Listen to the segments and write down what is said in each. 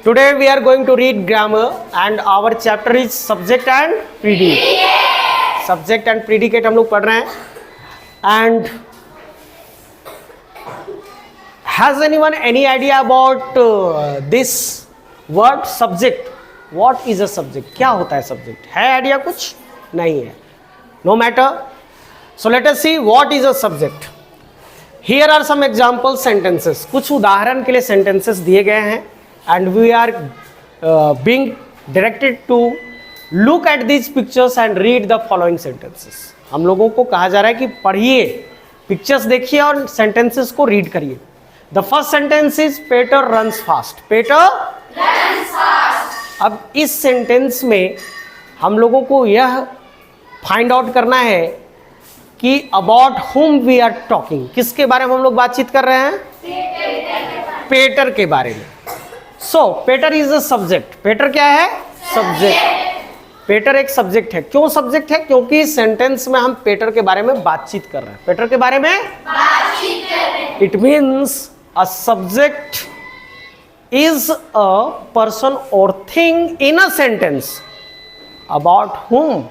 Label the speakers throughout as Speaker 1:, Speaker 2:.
Speaker 1: Today we are going to read grammar and our chapter is subject and predicate. Subject and predicate हम लोग पढ़ रहे हैं. And has anyone any idea about this word subject? What is a subject? क्या होता है subject? है idea कुछ? नहीं है. No matter. So let us see what is a subject. Here are some example sentences. कुछ उदाहरण के लिए sentences दिए गए हैं. And we are being directed to look at these pictures and read the following sentences. हम लोगों को कहा जा रहा है कि पढ़िए, पिक्चर्स देखिए और सेंटेंसेस को रीड करिए. The first sentence is Peter runs fast. Peter runs fast. अब इस सेंटेंस में हम लोगों को यह फाइंड आउट करना है कि about whom we are talking. किसके बारे में हम लोग बातचीत कर रहे हैं? पेटर के बारे में. सो पेटर इज अ सब्जेक्ट. पेटर क्या है? सब्जेक्ट. पेटर एक सब्जेक्ट है. क्यों सब्जेक्ट है? क्योंकि सेंटेंस में हम पेटर के बारे में बातचीत कर रहे हैं. पेटर के बारे में बातचीत कर रहे हैं. It means a subject is a person और thing in a sentence about whom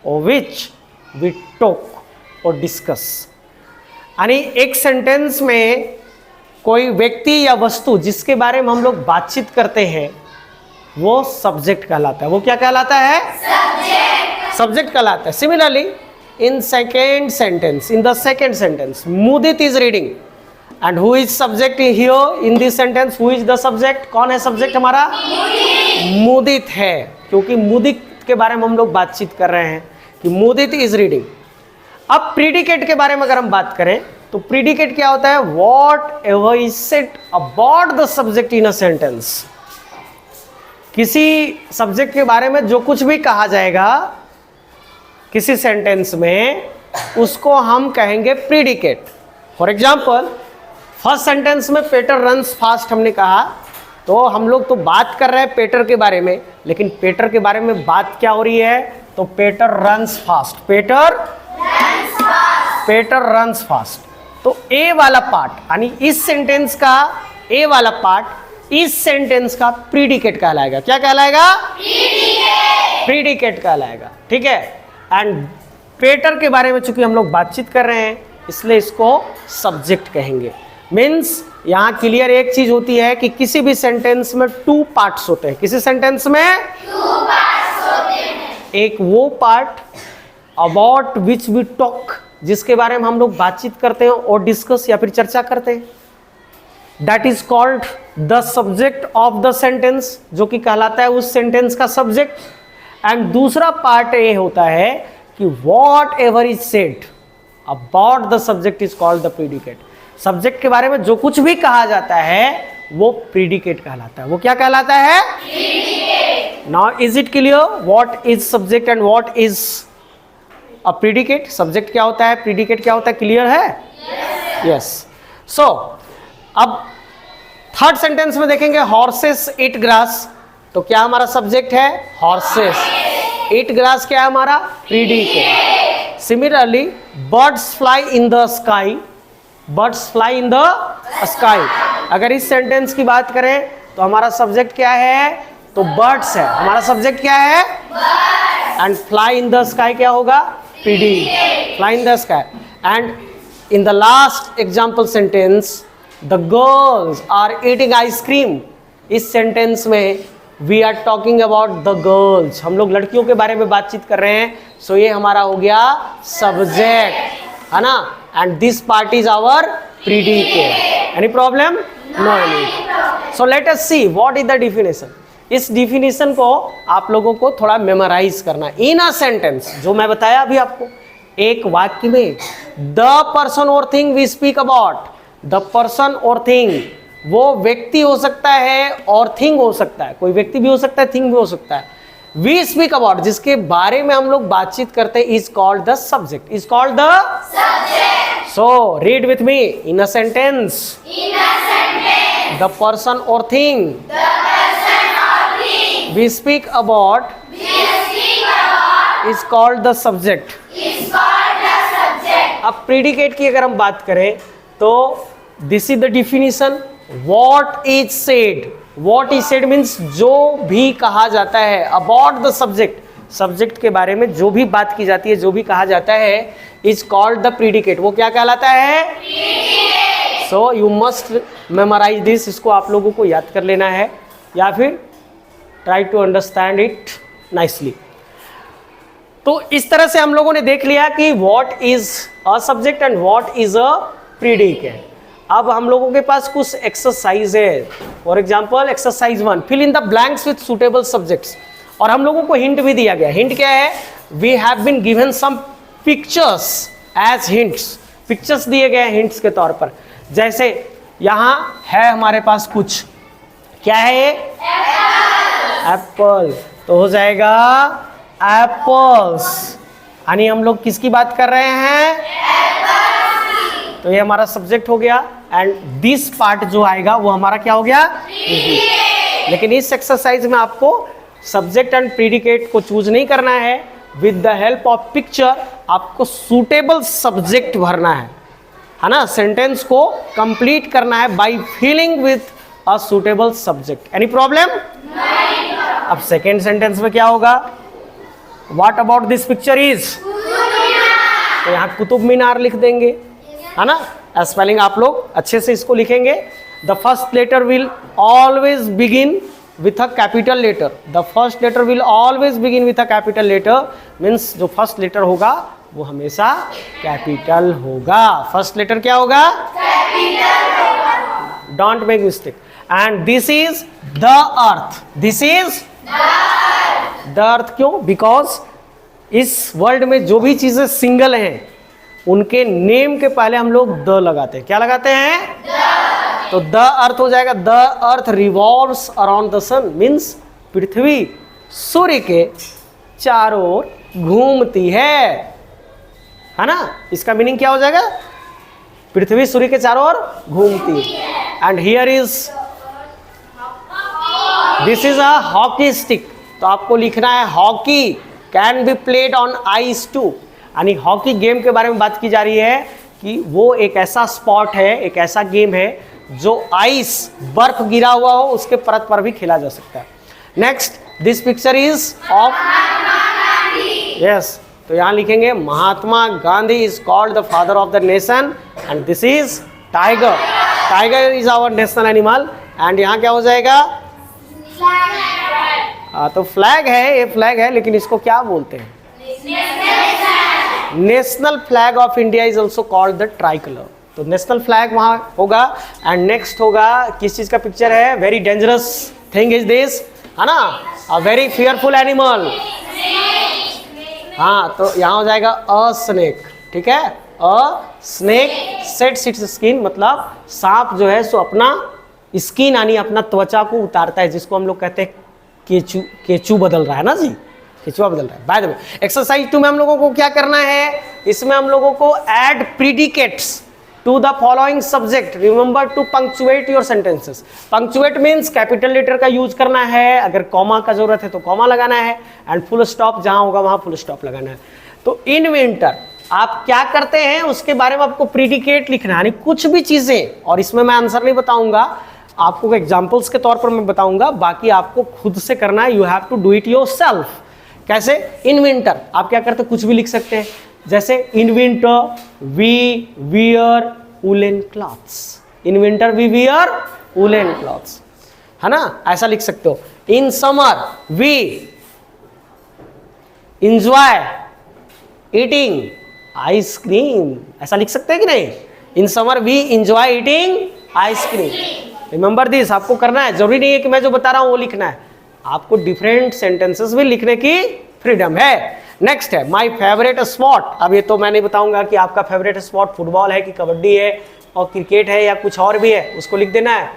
Speaker 1: or which we talk or discuss. यानी एक सेंटेंस में कोई व्यक्ति या वस्तु जिसके बारे में हम लोग बातचीत करते हैं वो सब्जेक्ट कहलाता है. वो क्या कहलाता है? सब्जेक्ट. सब्जेक्ट कहलाता है. Similarly in second sentence, in the second sentence, Mudit is reading and who is subject here in this sentence? Who is the subject? कौन है सब्जेक्ट हमारा? मुदित है. क्योंकि मुदित के बारे में हम लोग बातचीत कर रहे हैं कि मुदित इज रीडिंग. अब प्रीडिकेट के बारे में अगर हम बात करें तो प्रीडिकेट क्या होता है? What ever is said about the subject in a sentence. किसी सब्जेक्ट के बारे में जो कुछ भी कहा जाएगा किसी सेंटेंस में उसको हम कहेंगे predicate. For example first sentence में पेटर रन्स फास्ट हमने कहा तो हम लोग तो बात कर रहे हैं पेटर के बारे में, लेकिन पेटर के बारे में बात क्या हो रही है? तो पेटर runs fast. Peter runs fast. तो ए वाला पार्ट यानी इस सेंटेंस का ए वाला पार्ट इस सेंटेंस का प्रीडिकेट कहलाएगा. क्या कहलाएगा? प्रीडिकेट कहलाएगा. ठीक है. एंड पेटर के बारे में चूंकि हम लोग बातचीत कर रहे हैं इसलिए इसको सब्जेक्ट कहेंगे. मीन्स यहां क्लियर एक चीज होती है कि किसी भी सेंटेंस में टू पार्ट्स होते हैं. किसी सेंटेंस में टू पार्ट्स होते हैं. एक वो part about which we talk, जिसके बारे में हम लोग बातचीत करते हैं और डिस्कस या फिर चर्चा करते हैं. That is called the subject of the sentence, जो कि कहलाता है उस सेंटेंस का सब्जेक्ट. एंड दूसरा पार्ट ये होता है कि what ever is said about the subject is called the predicate. Subject के बारे में जो कुछ भी कहा जाता है वो प्रीडिकेट कहलाता है. वो क्या कहलाता है? Predicate. Now is it clear what is subject and what is a predicate? Subject क्या होता है, प्रीडिकेट क्या होता है? क्लियर है? यस. सो अब थर्ड सेंटेंस में देखेंगे हॉर्सेस ईट ग्रास. तो क्या हमारा सब्जेक्ट है? हॉर्सेस. ईट ग्रास क्या है हमारा? Predicate. Similarly birds fly in the sky. Birds fly in the sky. अगर इस सेंटेंस की बात करें तो हमारा सब्जेक्ट क्या है? तो बर्ड्स है. हमारा सब्जेक्ट क्या है? And fly in the sky क्या होगा? Predicate. Fly in the sky. And in the last example sentence the girls are eating ice cream. इस सेंटेंस में we are talking about the girls. हम लोग लड़कियों के बारे में बातचीत कर रहे हैं. सो ये हमारा हो गया सब्जेक्ट, है ना. And this part is our predicate. Any problem? No any. So let us see what is the definition. इस डिफिनेशन को आप लोगों को थोड़ा मेमोराइज करना. इन अ सेंटेंस, जो मैं बताया अभी आपको, एक वाक्य में द पर्सन और thing we speak about. The person और थिंग, वो व्यक्ति हो सकता है और थिंग हो सकता है. कोई व्यक्ति भी हो सकता है, थिंग भी हो सकता है. वी स्पीक अबाउट, जिसके बारे में हम लोग बातचीत करते हैं, is called the subject. Is called the subject. So read with me. In a sentence, the person और thing we speak about is called the subject. अब प्रीडिकेट की अगर हम बात करें तो this is the definition. what is said what is said means जो भी कहा जाता है, अबाउट द सब्जेक्ट, सब्जेक्ट के बारे में जो भी बात की जाती है, जो भी कहा जाता है, इज कॉल्ड द प्रीडिकेट। वो क्या कहलाता है? So you must memorise this. इसको आप लोगों को याद कर लेना है या फिर try to understand it nicely. तो इस तरह से हम लोगों ने देख लिया कि what is a subject and what is a predicate. अब हम लोगों के पास कुछ एक्सरसाइज है। For example exercise 1, fill in the blanks with suitable subjects. और हम लोगों को हिंट भी दिया गया। हिंट क्या है? We have been given some pictures as hints. Pictures दिए गए हैं हिंट्स के तौर पर। जैसे यहां है हमारे पास कुछ, क्या है ये? एप्पल। तो हो जाएगा एप्पल्स। यानी हम लोग किसकी बात कर रहे हैं? तो ये हमारा सब्जेक्ट हो गया एंड दिस पार्ट जो आएगा वो हमारा क्या हो गया? लेकिन इस एक्सरसाइज में आपको सब्जेक्ट एंड प्रीडिकेट को चूज नहीं करना है। With the help of picture आपको सूटेबल सब्जेक्ट भरना है ना? सेंटेंस को कंप्लीट करना है by filling with a suitable subject. Any problem? अब सेकेंड सेंटेंस में क्या होगा? What about this picture is? तो यहाँ कुतुब मीनार लिख देंगे, है ना? स्पेलिंग आप लोग अच्छे से इसको लिखेंगे। The first letter will always begin with a capital letter. The first letter will always begin with a capital letter means जो फर्स्ट लेटर होगा वो हमेशा कैपिटल होगा। फर्स्ट लेटर क्या होगा? कैपिटल होगा। Don't make mistake. And this is the earth. This is the earth. क्यों? Because इस वर्ल्ड में जो भी चीजें सिंगल हैं उनके नेम के पहले हम लोग द लगाते हैं। क्या लगाते हैं? तो द अर्थ हो जाएगा। The earth revolves around the sun means पृथ्वी सूर्य के चारों ओर घूमती है ना? इसका मीनिंग क्या हो जाएगा? पृथ्वी सूर्य के चारों ओर घूमती है। And here is this is a hockey stick. तो आपको लिखना है hockey can be played on ice too. यानी हॉकी गेम के बारे में बात की जा रही है कि वो एक ऐसा स्पॉट है, एक ऐसा गेम है जो आइस, बर्फ गिरा हुआ हो उसके परत पर भी खेला जा सकता है। Next, this picture is of yes. तो यहां लिखेंगे Mahatma Gandhi is called the father of the nation and this is tiger. Tiger is our national animal. And यहां क्या हो जाएगा? तो फ्लैग है, ये फ्लैग है, लेकिन इसको क्या बोलते हैं? National flag of India is also called the tricolour. तो नेशनल फ्लैग वहां होगा। एंड नेक्स्ट होगा, किस चीज का पिक्चर है? Very dangerous thing is this, है ना? A very fearful animal. हाँ, तो यहां हो जाएगा अ स्नेक। ठीक है? अ स्नेक सेट्स इट्स स्किन, मतलब सांप जो है सो अपना स्किन यानी अपना त्वचा को उतारता है, जिसको हम लोग कहते हैं केचू। केचू बदल रहा है ना जी, केचुआ बदल रहा है। बाय द वे, एक्सरसाइज 2 में हम लोगों को क्या करना है? इसमें हम लोगों को add predicates to the following subject. Remember to punctuate your sentences. Punctuate means capital letter का यूज करना है, अगर कॉमा का जरूरत है तो कॉमा लगाना है, एंड फुल स्टॉप जहां होगा वहां फुल स्टॉप लगाना है। तो इन विंटर आप क्या करते हैं उसके बारे में आपको प्रीडिकेट लिखना है, कुछ भी चीजें। और इसमें मैं आंसर नहीं बताऊंगा, आपको एग्जाम्पल्स के तौर पर मैं बताऊंगा, बाकी आपको खुद से करना है। You have to do it yourself. कैसे? इन विंटर आप क्या करते हैं? कुछ भी लिख सकते हैं। जैसे in winter we wear woollen clothes. In winter we wear woollen clothes, है ना? ऐसा लिख सकते हो। In summer we enjoy eating ice cream. ऐसा लिख सकते हैं कि नहीं? In summer we enjoy eating ice cream. Remember this, आपको करना है। जरूरी नहीं है कि मैं जो बता रहा हूं वो लिखना है, आपको डिफरेंट सेंटेंसेस भी लिखने की फ्रीडम है। नेक्स्ट है माय फेवरेट स्पॉट। अब ये तो मैं नहीं बताऊंगा कि आपका फेवरेट स्पॉट फुटबॉल है कि कबड्डी है और क्रिकेट है या कुछ और भी है, उसको लिख देना है।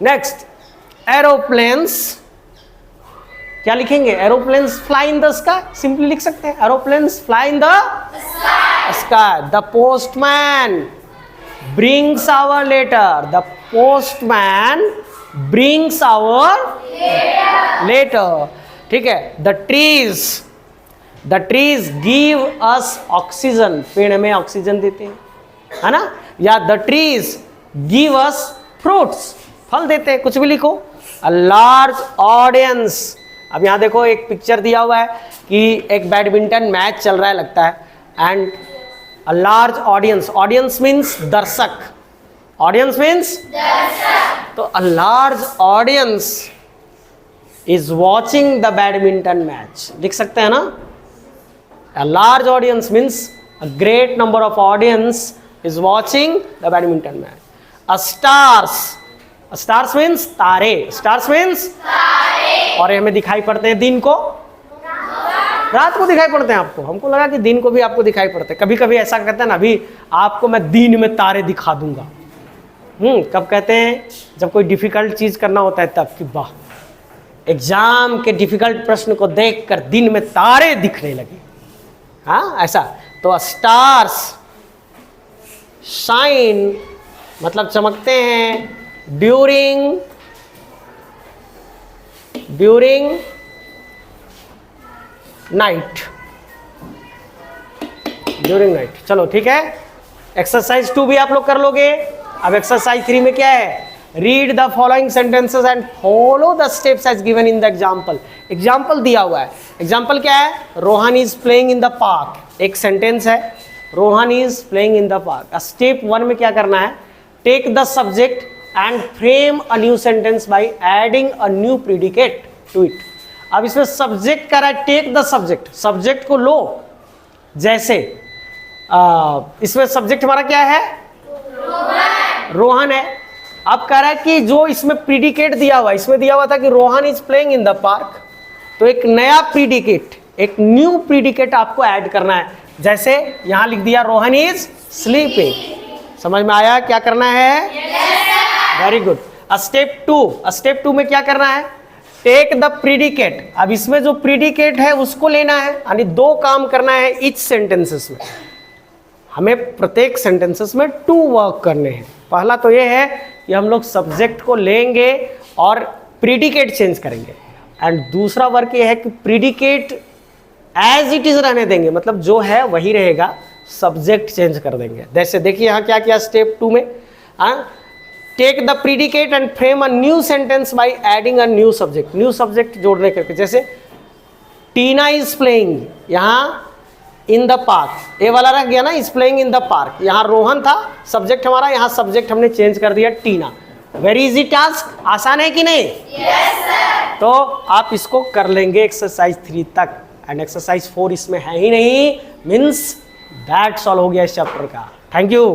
Speaker 1: Next, aeroplanes. क्या लिखेंगे? Aeroplanes fly in the sky. Simply लिख सकते हैं aeroplanes fly in the sky. The postman brings our letter. The postman brings our letter. ठीक है? The trees give us oxygen. पेड़ हमें ऑक्सीजन देते हैं, है ना? या the trees give us fruits. फल देते हैं, कुछ भी लिखो। A large audience. अब यहाँ देखो एक पिक्चर दिया हुआ है कि एक बैडमिंटन मैच चल रहा है लगता है, and a large audience, audience means दर्शक, ऑडियंस मीन्स दर्शक, तो a large audience is watching the badminton match, लिख सकते हैं ना। A large audience means a great number of audience is watching the badminton match. A stars means तारे, stars means तारे, और हमें दिखाई पड़ते हैं दिन को, रात को दिखाई पड़ते हैं आपको, हमको लगा कि दिन को भी आपको दिखाई पड़ते हैं। कभी कभी ऐसा कहते हैं ना, अभी आपको मैं दिन में तारे दिखा दूंगा। कब कहते हैं? जब कोई डिफिकल्ट चीज करना होता है तब, कि वाह एग्जाम के डिफिकल्ट प्रश्न को देखकर दिन में तारे दिखने लगे। हाँ ऐसा, तो स्टार्स शाइन मतलब चमकते हैं ड्यूरिंग नाइट, ड्यूरिंग नाइट। चलो ठीक है, एक्सरसाइज 2 भी आप लोग कर लोगे। अब एक्सरसाइज 3 में क्या है? Read the following sentences and follow the steps as given in the example. Example दिया हुआ है, एग्जाम्पल क्या है? Rohan is playing in the park, एक सेंटेंस है, Rohan is playing in the park. Step 1 में क्या करना है? Take the subject and frame a new sentence by adding a new predicate to it. अब इसमें सब्जेक्ट कह रहा है, टेक द सब्जेक्ट, सब्जेक्ट को लो। जैसे इसमें सब्जेक्ट हमारा क्या है? रोहन है। अब कह रहा है कि जो इसमें प्रीडिकेट दिया हुआ है, इसमें दिया हुआ था कि Rohan is playing in the park, तो एक नया प्रीडिकेट, एक न्यू प्रीडिकेट आपको ऐड करना है। जैसे यहां लिख दिया रोहन इज स्लीपिंग। समझ में आया क्या करना है? Very good. स्टेप 2 में क्या करना है? Take the predicate. अब इसमें जो प्रीडिकेट है उसको लेना है, यानी 2 काम करना है इच सेंटेंसेस में। हमें प्रत्येक सेंटेंसेस में 2 वर्क करने हैं। पहला तो ये है कि हम लोग सब्जेक्ट को लेंगे और प्रीडिकेट चेंज करेंगे, एंड दूसरा वर्क ये है कि प्रीडिकेट एज इट इज रहने देंगे, मतलब जो है वही रहेगा, सब्जेक्ट चेंज कर देंगे। जैसे देखिए यहाँ क्या किया स्टेप 2 में, take the predicate and frame a new sentence by adding a new subject, new subject जोड़ने करके। जैसे टीना इज प्लेइंग, यहाँ इन द पार्क, ये वाला रह गया ना, is playing in the park, यहाँ रोहन था सब्जेक्ट हमारा, यहाँ सब्जेक्ट हमने चेंज कर दिया टीना। वेरी इजी टास्क, आसान है कि नहीं? yes, sir. तो आप इसको कर लेंगे एक्सरसाइज 3 तक, एंड एक्सरसाइज 4 इसमें है ही नहीं, मीन्स दैट्स ऑल हो गया इस चैप्टर का। Thank you.